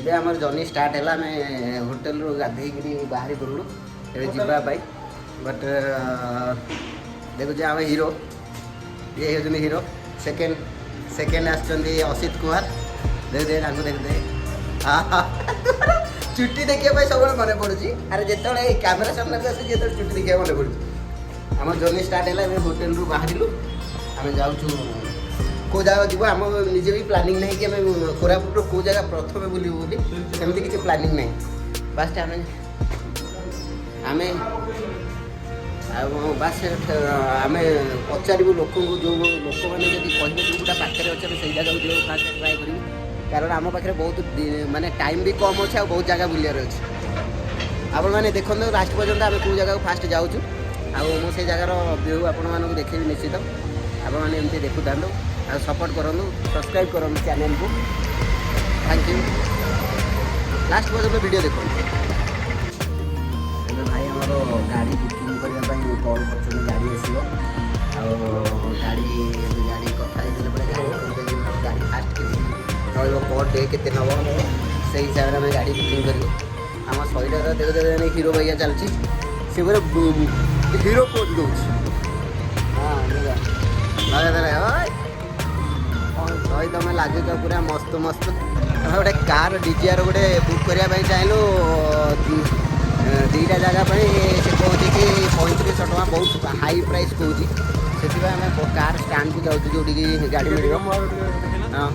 ଏବେ ଆମର journey start ହେଲା। ଆମେ ହୋଟେଲରୁ ଗାଧେଇକିରି ବାହାରି ପଡ଼ିଲୁ ଏବେ ଯିବା ପାଇଁ। ବଟ୍ ଦେଖୁଛି ଆମେ ହିରୋ, ଇଏ ହେଉଛନ୍ତି ହିରୋ। ସେକେଣ୍ଡ ଆସିଛନ୍ତି ଅସିତ କୁମାର। ଦେଖୁଦେ ତାଙ୍କୁ ଦେଖୁଦେ, ଚୁଟି ଦେଖିବା ପାଇଁ ସବୁବେଳେ ମନେ ପଡ଼ୁଛି। ଆରେ ଯେତେବେଳେ କ୍ୟାମେରା ସାମ୍ନାକୁ ଆସୁଛି ଯେତେବେଳେ ଚୁଟି ଦେଖିବା ମନେ ପଡ଼ୁଛି। ଆମର ଜର୍ଣ୍ଣି ଷ୍ଟାର୍ଟ ହେଲା। ଆମେ ହୋଟେଲରୁ ବାହାରିଲୁ, ଆମେ ଯାଉଛୁ କେଉଁ ଜାଗା ଯିବୁ। ଆମ ନିଜେ ବି ପ୍ଲାନିଂ ନାହିଁ କି ଆମେ କୋରାପୁଟରୁ କେଉଁ ଜାଗା ପ୍ରଥମେ ବୁଲିବୁ ବୋଲି, ସେମିତି କିଛି ପ୍ଲାନିଂ ନାହିଁ। ବାସ୍ ଆମେ ଆଉ ବାସ୍ ଆମେ ପଚାରିବୁ ଲୋକଙ୍କୁ, ଯେଉଁ ଲୋକମାନେ ଯଦି କହିବେ ଯେଉଁଟା ପାଖରେ ଅଛି ଆମେ ସେଇ ଜାଗାକୁ ଯିବାକୁ ଫାଷ୍ଟ ଟ୍ରାଏ କରିବୁ। କାରଣ ଆମ ପାଖରେ ବହୁତ ମାନେ ଟାଇମ୍ ବି କମ୍ ଅଛି, ଆଉ ବହୁତ ଜାଗା ବୁଲିବାର ଅଛି। ଆପଣମାନେ ଦେଖନ୍ତୁ ଲାଷ୍ଟ ପର୍ଯ୍ୟନ୍ତ ଆମେ କେଉଁ ଜାଗାକୁ ଫାଷ୍ଟ ଯାଉଛୁ, ଆଉ ମୁଁ ସେଇ ଜାଗାର ଭିୟୁ ଆପଣମାନଙ୍କୁ ଦେଖେଇବି ନିଶ୍ଚିତ। ଆପଣମାନେ ଏମିତି ଦେଖୁଥାନ୍ତୁ ଆଉ ସପୋର୍ଟ କରନ୍ତୁ, ସବସ୍କ୍ରାଇବ୍ କରନ୍ତୁ ଚ୍ୟାନେଲକୁ। Thank you. ଲାଷ୍ଟ ପର୍ଯ୍ୟନ୍ତ ଭିଡ଼ିଓ ଦେଖନ୍ତୁ। ଏବେ ଭାଇ ଆମର ଗାଡ଼ି ବୁକିଂ କରିବା ପାଇଁ କଲ୍ କରୁଛନ୍ତି, ଗାଡ଼ି ଆସିବ। ଆଉ ଗାଡ଼ି କଥା ହେଇଥିଲେ ପରେ ଗାଡ଼ି ଫାଷ୍ଟ କେତେ ରହିବ, ପର୍ ଡେ କେତେ ନେବ, ସେଇ ହିସାବରେ ଆମେ ଗାଡ଼ି ବୁକିଂ କରିବୁ। ଆମ ଶୈଳର ଦେଖୁଛନ୍ତି ହିରୋ ଭାଇଆ ଚାଲିଛି, ସେ ପୁରା ହିରୋ ପୋଜ୍ ଦେଉଛି। ଭାଇ ତମେ ଲାଗୁଛ ପୁରା ମସ୍ତ ମସ୍ତ। ଆମେ ଗୋଟେ କାର୍ ଡିଜିଆର ଗୋଟେ ବୁକ୍ କରିବା ପାଇଁ ଚାହିଁଲୁ, ଦୁଇଟା ଜାଗା ପାଇଁ ସେ କହୁଛି କି 3500 ଟଙ୍କା, ବହୁତ ହାଇ ପ୍ରାଇସ୍ କହୁଛି। ସେଥିପାଇଁ ଆମେ କାର୍ ଷ୍ଟାଣ୍ଡକୁ ଯାଉଛୁ ଯେଉଁଠିକି ଗାଡ଼ି ମିଳିବ। ହଁ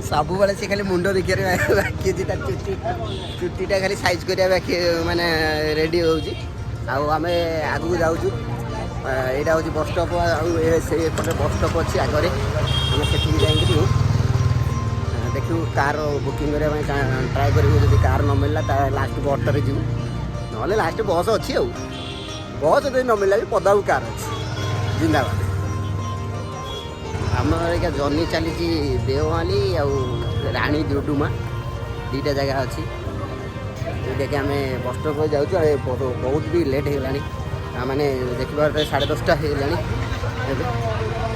ସବୁବେଳେ ସେ ଖାଲି ମୁଣ୍ଡ ଦେଖିବାରେ ବାକି ଅଛି, ତା ଚୁଟିଟା ଖାଲି ସାଇଜ୍ କରିବା ବାକି ମାନେ ରେଡ଼ି ହେଉଛି। ଆଉ ଆମେ ଆଗକୁ ଯାଉଛୁ। ଏଇଟା ହେଉଛି ବସ୍ ଷ୍ଟପ୍, ଆଉ ସେ ଏପଟେ ବସ୍ ଷ୍ଟପ୍ ଅଛି ଆଗରେ। ଆମେ ସେଠିକି ଯାଇକିରି ଦେଖିବୁ କାର୍ ବୁକିଂ କରିବା ପାଇଁ ଟ୍ରାଏ କରିବୁ। ଯଦି କାର୍ ନ ମିଳିଲା ତାହେଲେ ଲାଷ୍ଟକୁ ଅଟୋରେ ଯିବୁ, ନହେଲେ ଲାଷ୍ଟ ବସ୍ ଅଛି। ଆଉ ବସ୍ ଯଦି ନ ମିଳିଲା ବି ପଦାକୁ କାର୍ ଅଛି। ଜିନ୍ଦାବାଦ। ଆମର ଏଇକା ଜର୍ଣ୍ଣି ଚାଲିଛି ଦେଓମାଳି ଆଉ ରାଣୀ ଡୁଡୁମା, ଦୁଇଟା ଜାଗା ଅଛି। ଯେଉଁଟାକି ଆମେ ବସ୍ ଷ୍ଟପ୍ ଯାଉଛୁ। ବହୁତ ବି ଲେଟ୍ ହେଇଗଲାଣି, ମାନେ ଦେଖିବାରେ 10:30 ହେଇଗଲାଣି ଏବେ।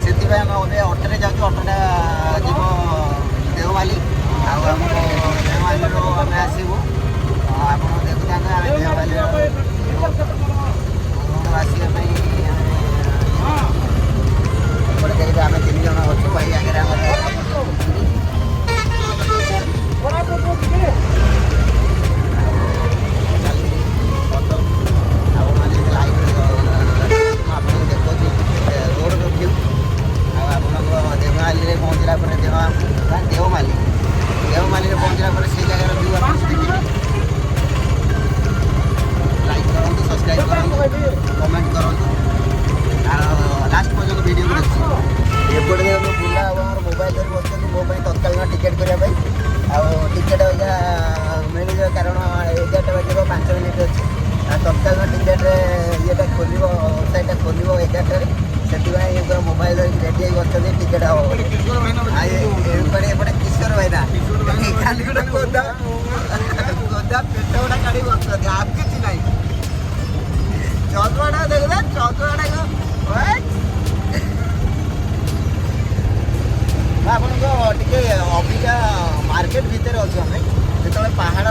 ସେଥିପାଇଁ ଆମେ ଏବେ ଅଟୋରେ ଯାଉଛୁ। ଅଟୋଟା ଯିବ ଦେଓମାଳି, ଆଉ ଆମର ଦେଓମାଳିରୁ ଆମେ ଆସିବୁ। ଆପଣ ଦେଖୁଥାନ୍ତୁ ଆମେ ଦେଓମାଳିରୁ ଆସିବା ପାଇଁ ଏପଟେ ଦେଖିବେ ଆମେ 3 ଜଣ ଅଛୁ। ଭାଇ ଆଗରେ ଆମର ଆପଣଙ୍କୁ ଦେଖାଉଛି ରୋଡ଼ର ଭ୍ୟୁ। ଆଉ ଆପଣଙ୍କ ଦେଓମାଳିରେ ପହଞ୍ଚିଲା ପରେ ଦେଓମାଳିରେ ପହଞ୍ଚିଲା ପରେ ସେଇ ଜାଗାର ଭ୍ୟୁ ଆପଣ ଦେଖିବେ। ଲାଇକ୍ କରନ୍ତୁ, ସବସ୍କ୍ରାଇବ୍ କରନ୍ତୁ, କମେଣ୍ଟ କରନ୍ତୁ, ଆଉ ଲାଷ୍ଟ ପର୍ଯ୍ୟନ୍ତ ଭିଡ଼ିଓକୁ ଦେଖନ୍ତୁ। ଏପଟେ ବୁଲା ହେବ ଆମର ମୋବାଇଲ୍ ଧରି ବସୁଛନ୍ତି ମୋ ପାଇଁ ତତ୍କାଳୀନ ଟିକେଟ୍ କରିବା ପାଇଁ। ଆଉ ଟିକେଟ୍ ଅଇକା ମିଳିଯିବ, କାରଣ 11ଟା ବାଜିବ 5 ମିନିଟ୍ ଅଛି। ଆଉ ତତ୍କାଳୀନ ଟିକେଟ୍ରେ ଇଏଟା ଖୋଲିବ, ୱେବସାଇଟ୍ଟା ଖୋଲିବ 11ଟାରେ। ସେଥିପାଇଁ ପୁରା ମୋବାଇଲ୍ ଧରିକି ରେଡ଼ି ହେଇ ବସୁଛନ୍ତି ଟିକେଟ୍ ହେବ ବୋଲି। ଏପଟେ କିଶୋର ଭାଇନା ଖାଲି ଗୋଟେ ଗୋଦା ପେଟ ଗୁଡ଼ା କାଢ଼ି ବସୁଛନ୍ତି, ଆଉ କିଛି ନାହିଁ। ଚନ୍ଦ୍ରଟା ଦେଖୁଛ, ଚନ୍ଦ୍ରଟା ଆପଣଙ୍କ ଟିକେ ଅବିକା ମାର୍କେଟ ଭିତରେ ଅଛୁ ଆମେ। ଯେତେବେଳେ ପାହାଡ଼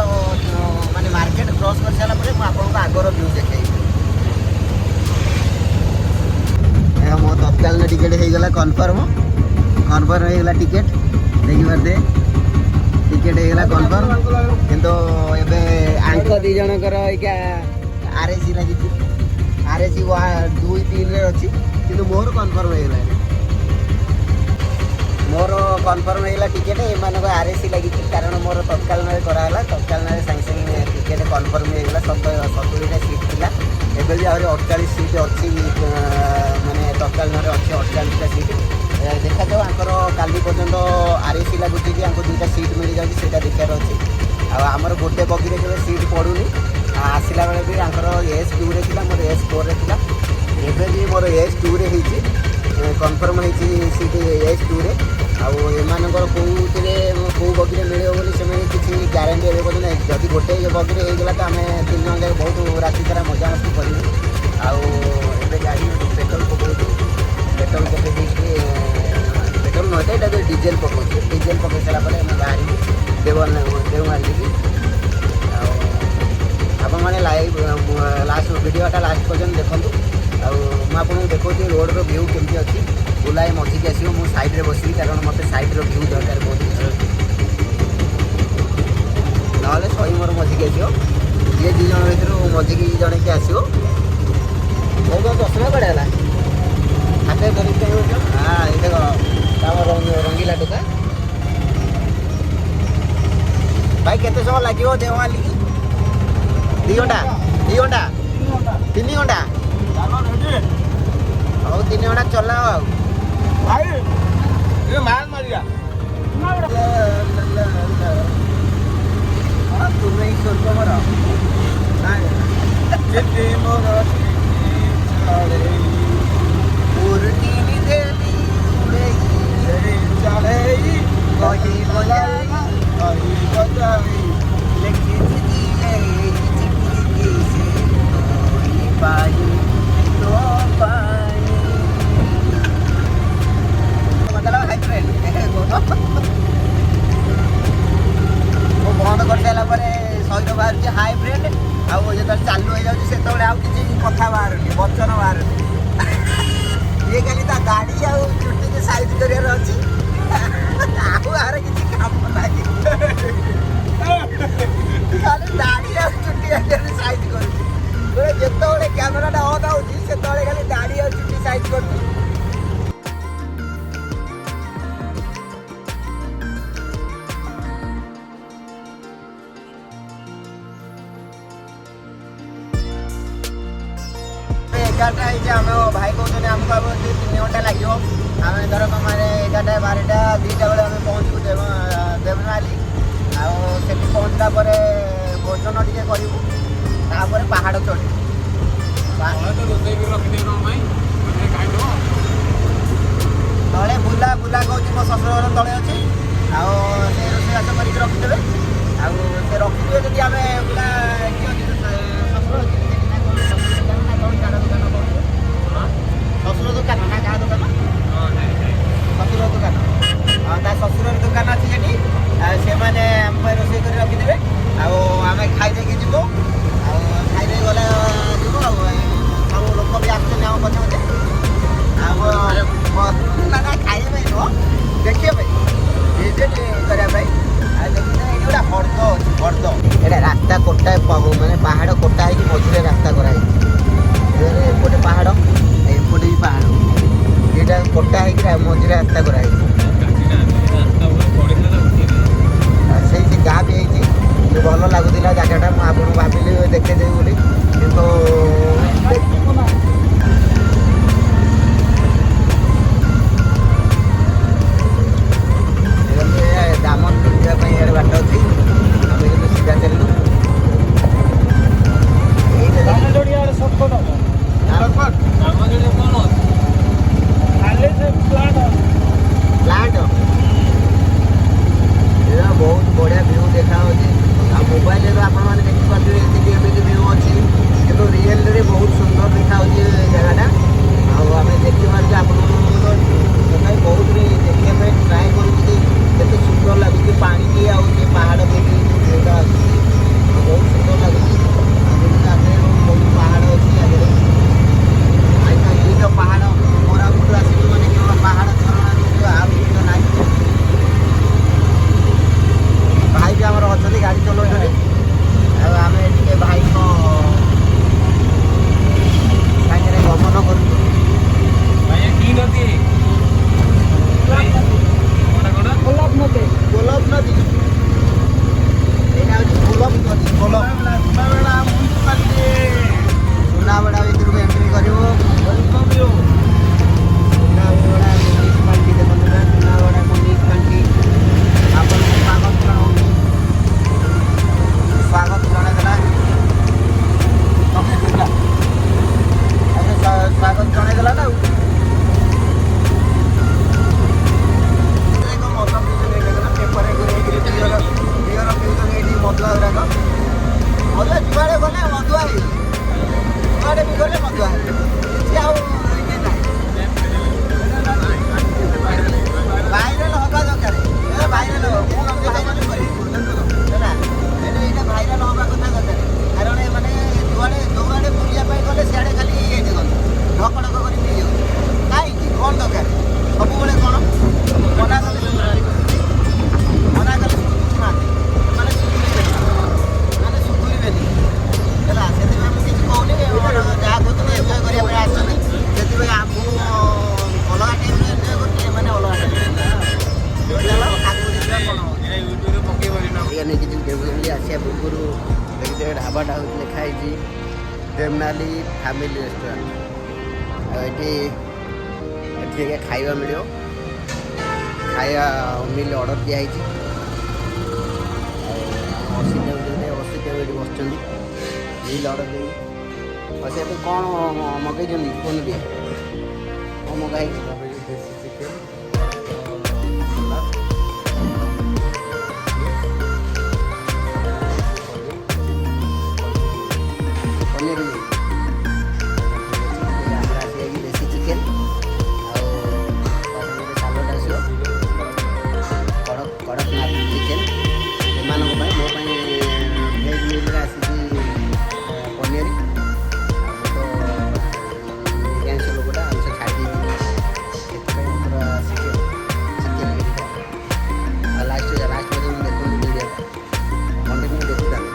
ମାନେ ମାର୍କେଟ କ୍ରସ୍ କରିସାରିଲା ପରେ ମୁଁ ଆପଣଙ୍କୁ ଆଗର ଭ୍ୟୁ ଦେଖେଇବି। ମୋ ତତ୍କାଳୀନ ଟିକେଟ୍ ହେଇଗଲା କନଫର୍ମ ହେଇଗଲା ଟିକେଟ୍। ଦେଖିପାରୁଥିବେ ଟିକେଟ୍ ହେଇଗଲା କନଫର୍ମ। କିନ୍ତୁ ଏବେ ଆଙ୍କ 2 ଜଣଙ୍କର ଏଇକା RAC ଲାଗିଛି। RAC 2-3ରେ ଅଛି, କିନ୍ତୁ ମୋର କନଫର୍ମ ହେଇଗଲା। ମୋର କନଫର୍ମ ହେଇଗଲା ଟିକେଟ୍, ଏମାନଙ୍କ RAC ଲାଗିଛି। କାରଣ ମୋର ତତ୍କାଳୀନରେ କରାହେଲା, ତତ୍କାଳୀନରେ ସାଙ୍ଗେ ସାଙ୍ଗେ ଟିକେଟ୍ କନଫର୍ମ ହେଇଗଲା। 70ଟା ସିଟ୍ ଥିଲା, ଏବେ ବି ଆହୁରି 48 ସିଟ୍ ଅଛି। ମାନେ ତତ୍କାଳୀନରେ ଅଛି 48ଟା ସିଟ୍। ଦେଖାଯାଉ ଆଙ୍କର କାଲି ପର୍ଯ୍ୟନ୍ତ RAC ଲାଗୁଛି କି ଆଙ୍କୁ 2ଟା ସିଟ୍ ମିଳିଯାଉଛି, ସେଇଟା ଦେଖିବାର ଅଛି। ଆଉ ଆମର ଗୋଟେ ବଗିରେ କେବେ ସିଟ୍ ପଡ଼ୁନି। ଆସିଲା ବେଳେ ବି ଆଙ୍କର S2ରେ ଥିଲା, ମୋର S4ରେ ଥିଲା। ଏବେ ବି ମୋର S2ରେ ହେଇଛି, କନଫର୍ମ ହେଇଛି ସିଟ୍ S2ରେ। ଆଉ ଏମାନଙ୍କର କେଉଁ ବଗିରେ ମିଳିବ ବୋଲି ସେମାନେ କିଛି ଗ୍ୟାରେଣ୍ଟି ଏବେ ପର୍ଯ୍ୟନ୍ତ ନାହିଁ। ଯଦି ଗୋଟେ ବଗିରେ ହେଇଗଲା ତ ଆମେ 3 ଜଣ ଯାକ ବହୁତ ରାତି ସାରା ମଜାମସ୍ତି କରିବୁ। ଆଉ ଏବେ ଗାଡ଼ି ପେଟ୍ରୋଲ ପକାଉଛୁ, ପେଟ୍ରୋଲ ପକାଇ ଦେଇକି पेट्रोल नुहे तो ये डीजेल पकाऊे डीजेल पकई सारापर बाहर देवमाली की आपण मैंने लाइव लास्ट वीडियोटा लास्ट पर्यटन देखूँ आपको देखो रोड व्यू केमती अच्छी बुलाए मझी की आसो मुझे साइड में बस कारण मत साइड व्यू दरकार बहुत ना सही मोर मझी की आसो ये दी जन भर मझी की जड़े कि आसो बहुत चषमा कड़े हाथ धरिक हाँ ये देख रंगीला टुका भाई केते समय लगे देवमाली की 2 घंटा 3 घंटा हौ 3 घंटा चलाओ भाई ये माल मारिया तुम ही स्वर्ग मर बंद कर सारा सहित बाहर हाई फ्रेंड आउ जो चालू हो जाऊँ से कथा बाहर वचन बाहर ये खाली गाड़ी आ चुटी के साइज कर अच्छी किसी काम नहीं खाली दाढ़ी आ चुटी साइज कर जिते कैमेराटा अन होती से खाली दाढ़ी आ चुटी साइज कर एगारटा आम भाई कहते आमको अब 3 घंटा लगे आम धर मैंने 11टा 12टा 2टा बेले आम पहुँचू देवमाली आठ पहुँचला भोजन टे करूँ पहाड़ चढ़ू तले बुला बुला कहूँ मो शशुर घर तले अच्छे रोषेईबास कर रखिदे रखिदे जब आम बुला शशुर शशुर दुकान ना क्या दुकान शशुर दुकान हाँ शशुर दुकान अच्छी से मैंने आम रोषे कर रखिदे आम खाई जीव खाई गले जीव सब लोक भी आसुन पचे पचे ना खाइए नुह देखिए विजिट करने देखिए ये गोटे हर्द अच्छी हर्द ये रास्ता कोटा मानने पहाड़ कोटा है मझे रास्ता कराई एपटे पहाड़ एपटे भी पहाड़ ये कोटा है मझे रास्ता कराई से गाँ भी है भल लगुला जगटा मुझे आपको भाविली देखेदेवी बोली दामन जावाई ये बाट अच्छी आम कि सीधा चलू प्लांट बहुत बढ़िया व्यू देखा मोबाइल आपने देखिए ये व्यू अच्छी कि रियल बहुत सुंदर देखा जगटा आम देखिए आप बहुत भी देखने ट्राए कर सुंदर लगुच पानी भी आगे पहाड़ भी बहुत सुंदर लगुच बहुत पहाड़ अच्छी आगे ये जो पहाड़ कोरापुट आसिक मैंने केवल पहाड़ झरना आ ना भाई भी आम अच्छा गाड़ी चलाउछे आम टे भाई साइड गमन कर गोलाप नदी यहाँ हूँ गोलाप नदी सुनाबेड़ा भितर को एंट्री कर सुनाबेड़ा म्यूनिसिपालिटी देखते सुनाबेड़ा म्यूनिसिपालिटी आपन स्वागत जनादेला स्वागत जनादेला ना मधुआ गुराक मधुआ जुआड़े गले मधुआ जुआड़े भी गले मधुआ ଏଇଆ ନେଇକି ଯିବି ଦେବନାଲି ଆସିବା ପୂର୍ବରୁ ଦେଖିଥିବେ ଢାବାଟା ହେଉଛି ଲେଖା ହେଇଛି ଦେବନାଲି ଫ୍ୟାମିଲି ରେଷ୍ଟୁରାଣ୍ଟ। ଆଉ ଏଠି ଟିକେ ଖାଇବା ମିଳିବ, ଖାଇବା ମିଲ୍ ଅର୍ଡ଼ର ଦିଆହେଇଛି। ଆଉ 80 ଏଠି ବସିଛନ୍ତି ମିଲ୍ ଅର୍ଡ଼ର ଦେଇକି। ଆଉ ସେ ଏବେ କ'ଣ ମଗେଇଛନ୍ତି କୁହନ୍ତୁ ଟିକେ, କ'ଣ ମଗା ହେଇଛି? ଦେଶୀ ଚିକେନ, ପନିର ମିଲ୍ ଆମର ଆସିଯାଇଛି ଦେଶୀ ଚିକେନ, ଆଉ ସାଲଡ଼ ଆସିବ, କଡ଼କନାଥ ଚିକେନ ଏମାନଙ୍କ ପାଇଁ। ମୋ ପାଇଁ ଭେଜ୍ ମିଲ୍ରେ ଆସିଛି ପନିର। ଆଉ ମୁଁ ତ ନିରାମିଷ ଲୋକଟା, ଆମିଷ ଛାଡ଼ି ଦେଇଛି, ସେଥିପାଇଁ ପୁରା ଚିକେନ ଆଉ ଲାଷ୍ଟ ପର୍ଯ୍ୟନ୍ତ ଦେଖନ୍ତୁ ଭିଡ଼ିଓଟା, କଣ୍ଟିନ୍ୟୁ ଦେଖୁଥାନ୍ତୁ।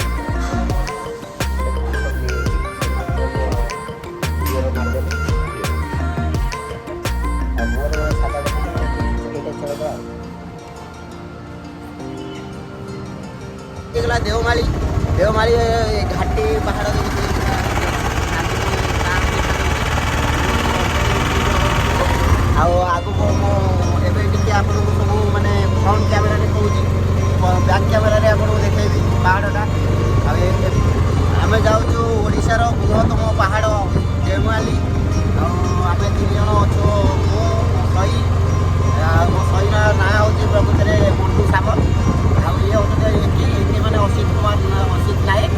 ଦେଓମାଳି ଘାଟି ପାହାଡ଼ ଆଉ ଆଗକୁ ମୁଁ ଏବେ ଟିକେ ଆପଣଙ୍କୁ ସବୁ ମାନେ ଫ୍ରଣ୍ଟ କ୍ୟାମେରାରେ କହୁଛି, ବ୍ୟାକ୍ କ୍ୟାମେରାରେ ଆପଣଙ୍କୁ ଦେଖେଇବି ପାହାଡ଼ଟା। ଆଉ ଆମେ ଯାଉଛୁ ଓଡ଼ିଶାର ବୃହତ୍ତମ ପାହାଡ଼ ଦେଓମାଳି। ଆଉ ଆମେ 3 ଜଣ ଅଛୁ, ମୁଁ ସଇ, ଆଉ ମୋ ସଇର ନାଁ ହେଉଛି ପ୍ରକୃତରେ ମଣ୍ଟୁ ସାମଲ, ଆଉ ଇଏ ହେଉଛନ୍ତି ମାନେ ଅସିତ ନାୟକ।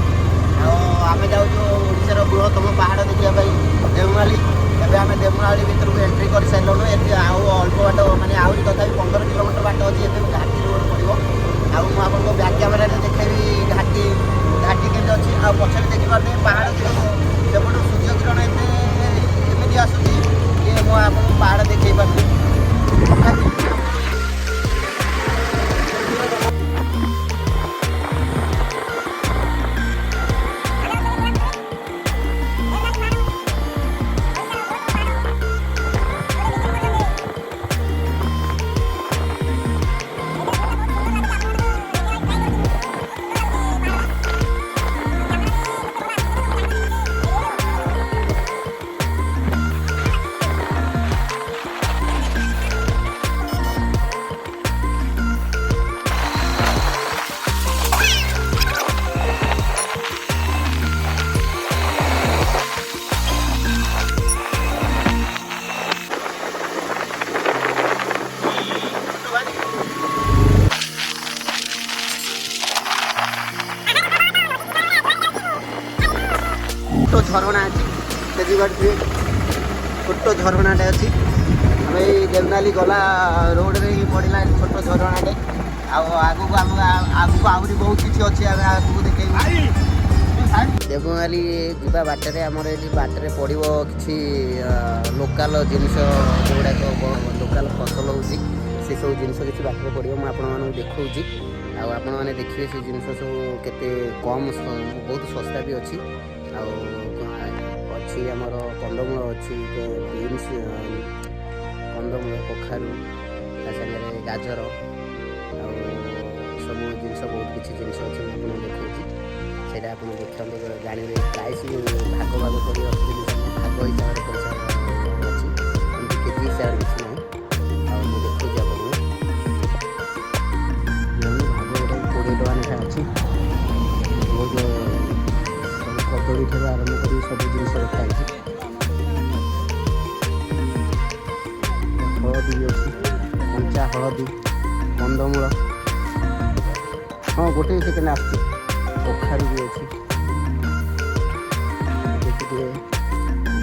ଆଉ ଆମେ ଯାଉଛୁ ଓଡ଼ିଶାର ବୃହତ୍ତମ ପାହାଡ଼ ଦେଖିବା ପାଇଁ ଦେଓମାଳି। ଏବେ ଆମେ ଦେଓମାଳି ଭିତରକୁ ଏଣ୍ଟ୍ରି କରିସାରିଲୁଣୁ। ଏଠି ଆଉ ଅଳ୍ପ ବାଟ, ମାନେ ଆହୁରି ତଥାପି 15 କିଲୋମିଟର ବାଟ ଅଛି। ଏବେ ଘାଟି ରୋଡ଼ ପଡ଼ିବ। ଆଉ ମୁଁ ଆପଣଙ୍କୁ ବ୍ୟାକ୍ କ୍ୟାମେରାରେ ଦେଖେଇବି ଘାଟି କେମିତି ଅଛି। ଆଉ ପଛରେ ଦେଖିପାରୁଥିବେ ପାହାଡ଼ ସେପଟୁ ସୂର୍ଯ୍ୟ କିରଣ ଏମିତି ଆସୁଛି କି ମୁଁ ଆପଣଙ୍କୁ ପାହାଡ଼ ଦେଖେଇ ପାରୁଛି। ଛୋଟ ଝରଣା ଅଛି, ଦେଖିପାରୁଥିବେ ଛୋଟ ଝରଣାଟେ ଅଛି। ଆମେ ଏଇ ଦେବନାଲି ଗଲା ରୋଡ଼ରେ ହିଁ ପଡ଼ିଲା ଛୋଟ ଝରଣାଟେ। ଆଉ ଆଗକୁ ଆହୁରି ବହୁତ କିଛି ଅଛି, ଆମେ ଆଗକୁ ଦେଖେଇବୁ। ଦେବନାଲି ଯିବା ବାଟରେ ଆମର ଏଠି ବାଟରେ ପଡ଼ିବ କିଛି ଲୋକାଲ ଜିନିଷ, ଯେଉଁଗୁଡ଼ାକ ଲୋକାଲ ଫସଲ ହେଉଛି, ସେସବୁ ଜିନିଷ କିଛି ବାଟରେ ପଡ଼ିବ। ମୁଁ ଆପଣମାନଙ୍କୁ ଦେଖାଉଛି, ଆଉ ଆପଣମାନେ ଦେଖିବେ ସେ ଜିନିଷ ସବୁ କେତେ କମ୍, ବହୁତ ଶସ୍ତା ବି ଅଛି। ଆଉ ଅଛି ଆମର କନ୍ଦମୂଳ ଅଛି, ବିନ୍ସ, କନ୍ଦମୂଳ, କଖାରୁ, ତା ସାଙ୍ଗରେ ଗାଜର, ଆଉ ସବୁ ଜିନିଷ, ବହୁତ କିଛି ଜିନିଷ ଅଛି। ମୁଁ ଆପଣଙ୍କୁ ଦେଖାଉଛି, ସେଇଟା ଆପଣ ଦେଖନ୍ତୁ, ଜାଣିବେ। ପ୍ରାଇସ୍ ଭାଗ କରି ରଖିଥିଲି, ଭାଗ ହିସାବରେ ପଇସା ଅଛି, ଏମିତି କେଜି ହିସାବରେ କିଛି ନାହିଁ। ଆଉ ମୁଁ ଦେଖାଉଛି ଆପଣଙ୍କୁ, ଭାଗ ଗୋଟେ 20 ଟଙ୍କା ଲେଖା ଅଛି। ବହୁତ କଦଳୀ ଠାରୁ ଆରମ୍ଭ କରି ସବୁ ଜିନିଷ ରଖାହେଇଛି। ହଳଦୀ ବି ଅଛି, କଞ୍ଚା ହଳଦୀ, କନ୍ଦମୂଳ, ହଁ ଗୋଟେ ସେକେଣ୍ଡ ଆସୁଛି, କଖାରୁ ବି ଅଛି, ଦେଖିଥିବେ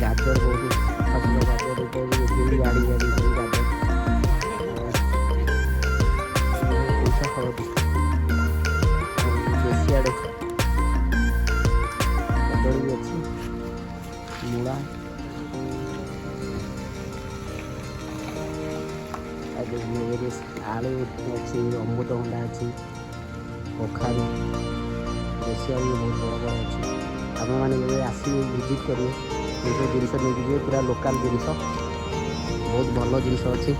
ଗାଜର, ବହୁତ ଫସଲ ଗାଜର, ଗାଡ଼ି ସବୁ ଗାଜର, କଞ୍ଚା ହଳଦୀ, ଦେଶୀ ଆଡ଼ୁ କଦଳୀ ବି ଅଛି, ମୂଳା, ଆଳୁ ଅଛି, ଅମୃତଭଣ୍ଡା ଅଛି, କଖାରୁ, ଦେଶୀ ଆଳୁ ବି ବହୁତ ବଡ଼ ବଡ଼ ଅଛି। ଆପଣମାନେ ଯେବେ ଆସିବେ ଭିଜିଟ୍ କରିବେ, ଏସବୁ ଜିନିଷ ନେଇକି ଯିବେ, ପୁରା ଲୋକାଲ୍ ଜିନିଷ, ବହୁତ ଭଲ ଜିନିଷ ଅଛି।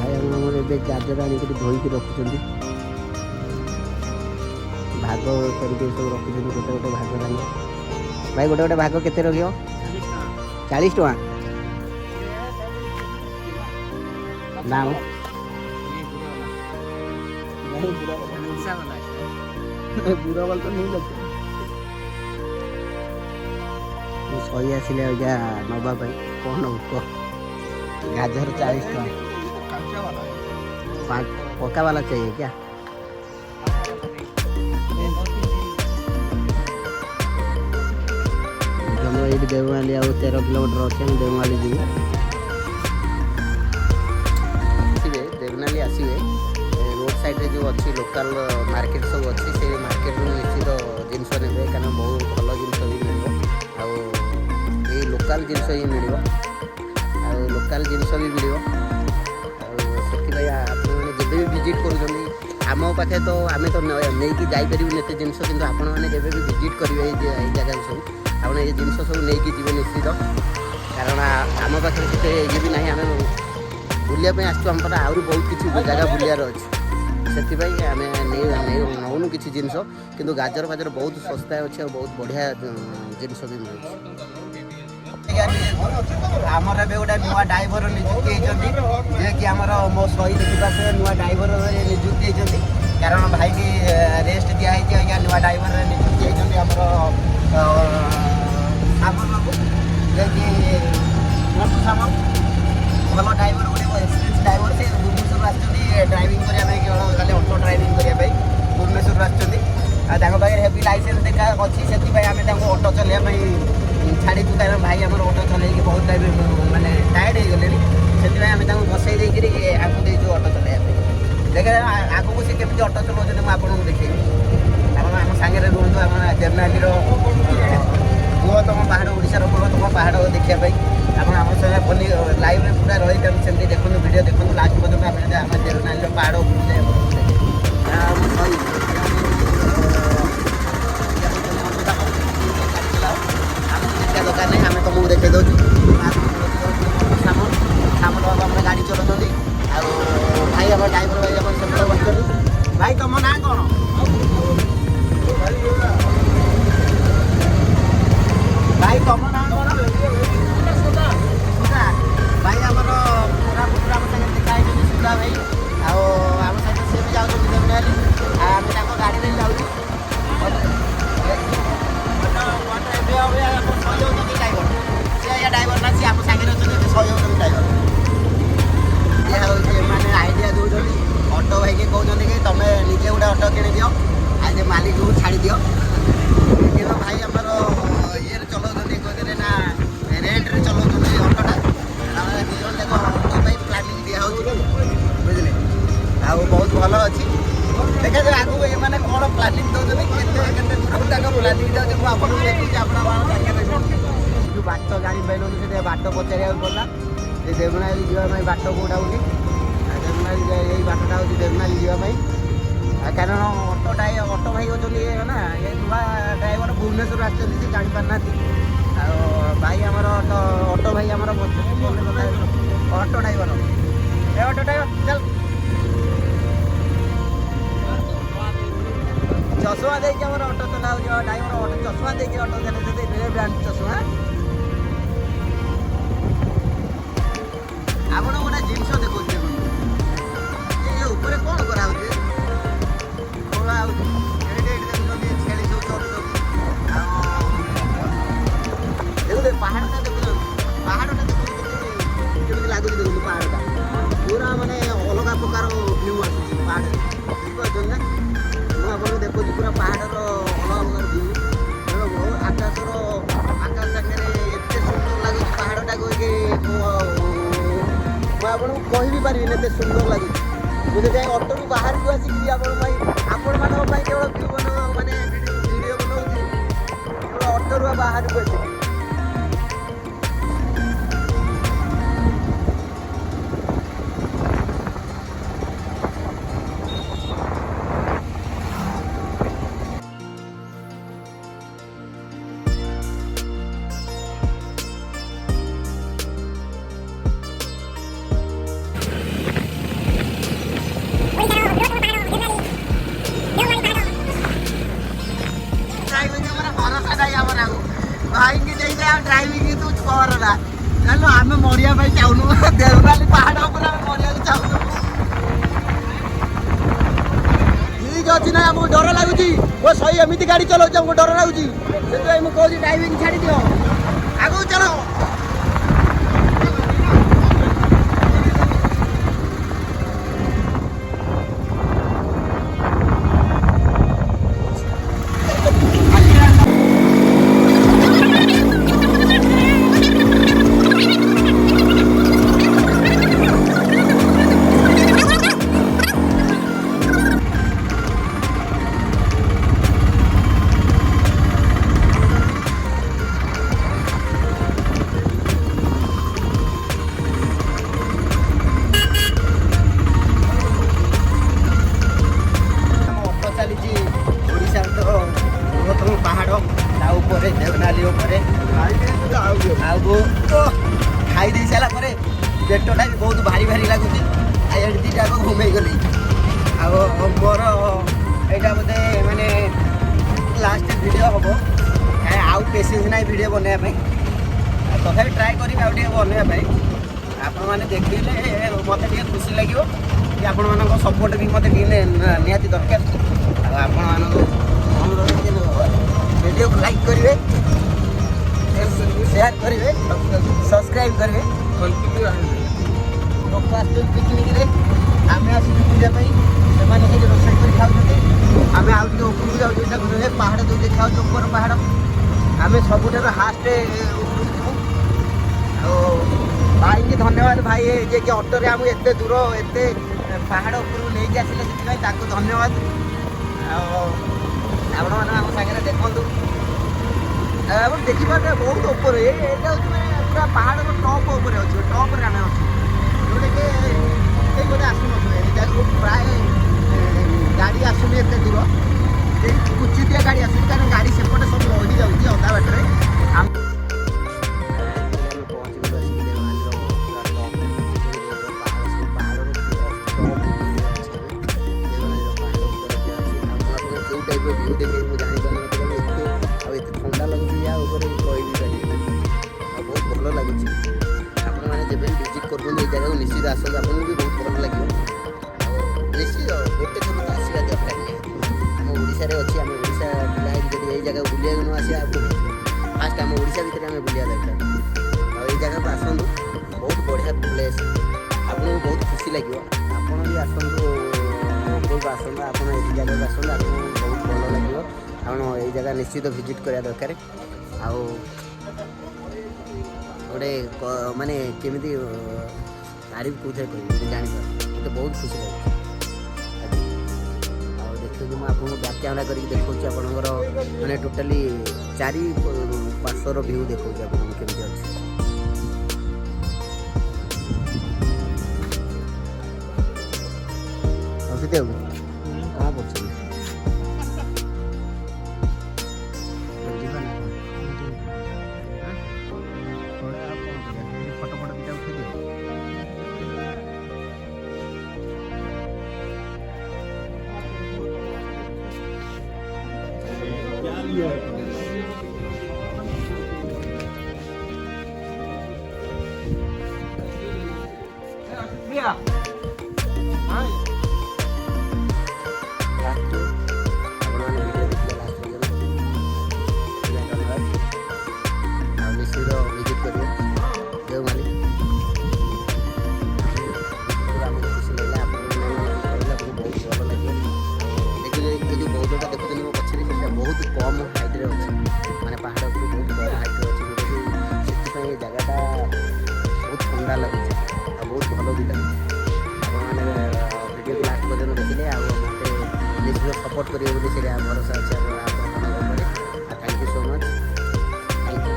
भाई आमर ए गाजर आणिक धोईकी रखुच्च भाग करके सब रखुच्च गोटे गोटे भाग आनी भाई गोटे गोटे भाग केते रखियो 40 टका ना बुरा वाला तो नहीं लगता सही आसिले अजा नवा भाई कौन कह गाजर 40 टका पक्का वाला चाहिए क्या ये देवमाली आउ 13 किलोमीटर अच्छे देवमाली जी आसवे देवनाली आसवे रोड साइड रे जो अच्छी लोकल मार्केट सब अच्छी से मार्केट निश्चित जिनस ने कारण बहुत भल जिन भी मिल लोकल जिनस ही मिल लोकल जिनस भी मिल जब भी विजिट कर आम पाखे तो आम तो नहीं जापर एत जिनस कि आपण मैंने जब भी विजिट करेंगे ये जगह सब आप ये जिन सब नहीं जी निश्चित कारण आम पाखे से ये भी ना आम बुलापी आसू आम पर आहरी बहुत किसी जगह बुलार अच्छे से आम नौनु किसी जिनस कि गाजर फाजर बहुत सस्ता अच्छे और बहुत बढ़िया जिनस भी मिले आमर ए गोटे नुआ ड्राइवर निजुक्ति होती कि आमर मो शहीद दिवस नुआ ड्राइवर निजुक्ति होती कारण भाई की रेस्ट दिखाई आज्ञा नुआ ड्राइवर निजुक्ति होती आमर सामर बाबू जी सामर भल ड्राइवर गोटे एक्सपीरियंस ड्राइवर से भुवनेश्वर ड्राइविंग करने खाली ऑटो ड्राइविंग करने भुवनेश्वर आसपाखे हेवी लाइसेंस देखा अच्छी से आम ऑटो चलने छाड़ी कारण भाई आम ऑटो चल बहुत टाइम मानने टायर्ड हो गले से बसई देकर आगे देचु ऑटो चलने देखे आगू से केमी ऑटो चलाऊँ मुझे आपको देखी आप सागे रुहतु आम देवनाली बृहत्तम पहाड़ ओडार बृहत्तम पहाड़ देखापी आप संगे लाइव पूरा रही सेमती देखो वीडियो देखो लास्ट पर्यटन आम देवनाली पहाड़ दरकार नहीं आम तुमको देखे दूँ सामल बाबा अपने गाड़ी चलाते भाई आम ड्राइवर भाई आम सब बस भाई तुम ना कौन भाई तुम ना कौन सुधा भाई आम पूरा पुरा आम साथ देखाई सुधा भाई आम सहित सी भी जाऊँ देवनाली आम गाड़ी में जाऊँ ड्राइवर सी ड्राइवर ना सी आम सागे सहयोग ड्राइवर ये हूँ मैंने आइडिया दूसरी ऑटो भाई के कहते कि तुम निजे गोटे ऑटो किणी दियो आज मालिक को छाड़ी दियो कि भाई आमर ये चलाऊँ कहते ना रेंट्रे चलाऊँ ऑटोटा दिज जाक ऑटो प्लानिंग दिया बुझे आ बहुत भल अच्छी देखा जाए आगू ये मैंने कौन प्लानिंग दौरान प्लानिंग जाऊँगी मुझे आपको देखुची आप बाट जानी पाइलु से बाट पचार पड़ा देवनाली जावाई बाट कौटा बोली देवनाली यही बाटटा हूँ देवनाली जावाई कारण ऑटो भाई होती ना ये नुआ ड्राइवर भुवनेश्वर आसती जापारना भाई आमर ऑटो भाई आमर ऑटो ड्राइवर ए ऑटो ड्राइवर चल चश्मा देखिए आम ऑटो चलाऊ ड्राइवर ऑटो चश्मा देखिए ऑटो चलते ब्रांड चश्मा आप गोटे जिनस देखो ये ऊपर कौन करा खोला छेली सब चलते पहाड़टा देखो पहाड़टा देखो केमी लगुच देखो पहाड़टा पूरा मानने अलग प्रकार व्यू आस पहाड़ बुझे ना मुझे देखुची पूरा पहाड़ अलग अलग व्यू आकाश सामने एत सुंदर लगुच पहाड़टा मुझे आपको कह भी पारि एत सुंदर लगुच मुझे जाए ऑटो रु बाहर को आसिक आपण केवल व्यू बना माने वीडियो बनाऊँ केवल ऑटो रु बाहर को आसिक ମରିବା ପାଇଁ ଚାହୁଁନୁ ଦେଓନାଲି ପାହାଡ଼ ଉପରେ ଆମେ ମରିବାକୁ ଚାହୁଁନୁ। ଠିକ୍ ଅଛି ନା ଆମକୁ ଡର ଲାଗୁଛି ମୋ ସହି ଏମିତି ଗାଡ଼ି ଚଲାଉଛି ଆମକୁ ଡର ଲାଗୁଛି ସେଥିପାଇଁ ମୁଁ କହୁଛି ଡ୍ରାଇଭିଂ ଛାଡ଼ି ଦିଅ ଆଗକୁ ଚାଲ। ଖାଇ ଦେଇ ସାରିଲା ପରେ ପେଟଟା ବି ବହୁତ ଭାରି ଭାରି ଲାଗୁଛି ଏଠି ଦୁଇଟା ଘୁମେଇ ଗଲି। ଆଉ ମୋର ଏଇଟା ବୋଧେ ମାନେ ଲାଷ୍ଟ ଭିଡ଼ିଓ ହେବ ଆଉ ପେସେନ୍ସ ନାହିଁ ଭିଡ଼ିଓ ବନେଇବା ପାଇଁ ତଥାପି ଟ୍ରାଏ କରିବି ଆଉ ଟିକେ ବନେଇବା ପାଇଁ। ଆପଣମାନେ ଦେଖିଲେ ମୋତେ ଟିକେ ଖୁସି ଲାଗିବ କି ଆପଣମାନଙ୍କ ସପୋର୍ଟ ବି ମୋତେ ଟିକେ ନିହାତି ଦରକାର। ଆଉ ଆପଣମାନଙ୍କୁ ଭିଡ଼ିଓକୁ ଲାଇକ୍ କରିବେ ସେୟାର କରିବେ ସବସ୍କ୍ରାଇବ୍ କରିବେ। ଲୋକ ଆସୁଛନ୍ତି ପିକନିକ୍ରେ ଆମେ ଆସିଛୁ ବୁଲିବା ପାଇଁ ସେମାନେ ସେଇଠି ରୋଷେଇ କରି ଖାଉଛନ୍ତି ଆମେ ଆଉ ଟିକେ ଉପରକୁ ଯାଉଛୁ ସେ ପାହାଡ଼ ଯେଉଁ ଦେଖାଯାଉଛି ଉପର ପାହାଡ଼ ଆମେ ସବୁଠାରୁ ହାଷ୍ଟ ଉପରକୁ ଯିବୁ। ଆଉ ଭାଇକି ଧନ୍ୟବାଦ ଭାଇ ଯିଏକି ଅଟୋରେ ଆମକୁ ଏତେ ଦୂର ଏତେ ପାହାଡ଼ ଉପରକୁ ନେଇକି ଆସିଲେ ସେଥିପାଇଁ ତାକୁ ଧନ୍ୟବାଦ। ଆଉ ଆପଣମାନେ ଆମ ସାଙ୍ଗରେ ଦେଖନ୍ତୁ ଆପଣ ଦେଖିପାରୁଥିବେ ବହୁତ ଉପରେ ଏଇଟା ହେଉଛି ମାନେ ପୁରା ପାହାଡ଼ର ଟପ୍ ଉପରେ ଅଛି ଟପ୍ରେ ଆମେ ଅଛୁ ଯେଉଁଟାକି କେହି ବୋଧେ ଆସୁନଥିବେ ଏଇ ଜାଗାକୁ ପ୍ରାୟ ଗାଡ଼ି ଆସୁନି ଏତେ ଦୂର ସେଇ କୁଚିତିଆ ଗାଡ଼ି ଆସୁଛି କାରଣ ଗାଡ଼ି ସେପଟେ ସବୁ ରହିଯାଉଛି ଅଧା ବାଟରେ। ଜାଗାକୁ ନିଶ୍ଚିତ ଆସନ୍ତୁ ଆପଣଙ୍କୁ ବି ବହୁତ ଭଲ ଲାଗିବ। ନିଶ୍ଚିତ ଗୋଟେ ଥର ତ ଆସିବା ଦରକାର ନିହାତି ଆମ ଓଡ଼ିଶାରେ ଅଛି ଆମେ ଓଡ଼ିଶା ପିଲା ହେଇକି ଯଦି ଏଇ ଜାଗାକୁ ବୁଲିବାକୁ ନ ଆସିବା ଫାଷ୍ଟ ଆମ ଓଡ଼ିଶା ଭିତରେ ଆମେ ବୁଲିବା ଦରକାର। ଆଉ ଏଇ ଜାଗାକୁ ଆସନ୍ତୁ ବହୁତ ବଢ଼ିଆ ପ୍ଲେସ୍ ଆପଣଙ୍କୁ ବହୁତ ଖୁସି ଲାଗିବ। ଆପଣ ବି ଆସନ୍ତୁ ଉପରକୁ ଆସନ୍ତୁ ଆପଣ ଏଇ ଜାଗାକୁ ଆସନ୍ତୁ ଆପଣଙ୍କୁ ବହୁତ ଭଲ ଲାଗିବ। ଆପଣ ଏଇ ଜାଗା ନିଶ୍ଚିତ ଭିଜିଟ୍ କରିବା ଦରକାର। ଆଉ ଗୋଟେ ମାନେ କେମିତି ତାରିଫ କେଉଁଥିରେ କରିବି ମୁଁ ଜାଣିପାରୁନି ମୋତେ ବହୁତ ଖୁସି ଲାଗୁଛି। ଆଉ ଦେଖୁଛି ମୁଁ ଆପଣଙ୍କୁ ବ୍ୟାକ୍ କ୍ୟାମେରା କରିକି ଦେଖାଉଛି ଆପଣଙ୍କର ମାନେ ଟୋଟାଲି ଚାରି ପାର୍ଶ୍ୱର ଭ୍ୟୁ ଦେଖାଉଛି ଆପଣଙ୍କୁ କେମିତି ଅଛି। ସେଠି ଆଉ କ'ଣ କରୁଛନ୍ତି ଫଟୋ ଫଟୋ ଦୁଇଟା ଉଠେଇଦିଅ। कम हाइट्रे अच्छे मैंने पहाड़ उपरू बहुत कम हाइट्रे अच्छे जोटा कि से जगटा बहुत ठंडा लगे बहुत भल भी लगे आपने वीडियो को लास्ट पर्यटन देखिले मत निश्चित सपोर्ट करेंगे भरोसा अच्छे thank you so much. Thank you.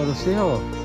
ରୋଷେଇ ହବ।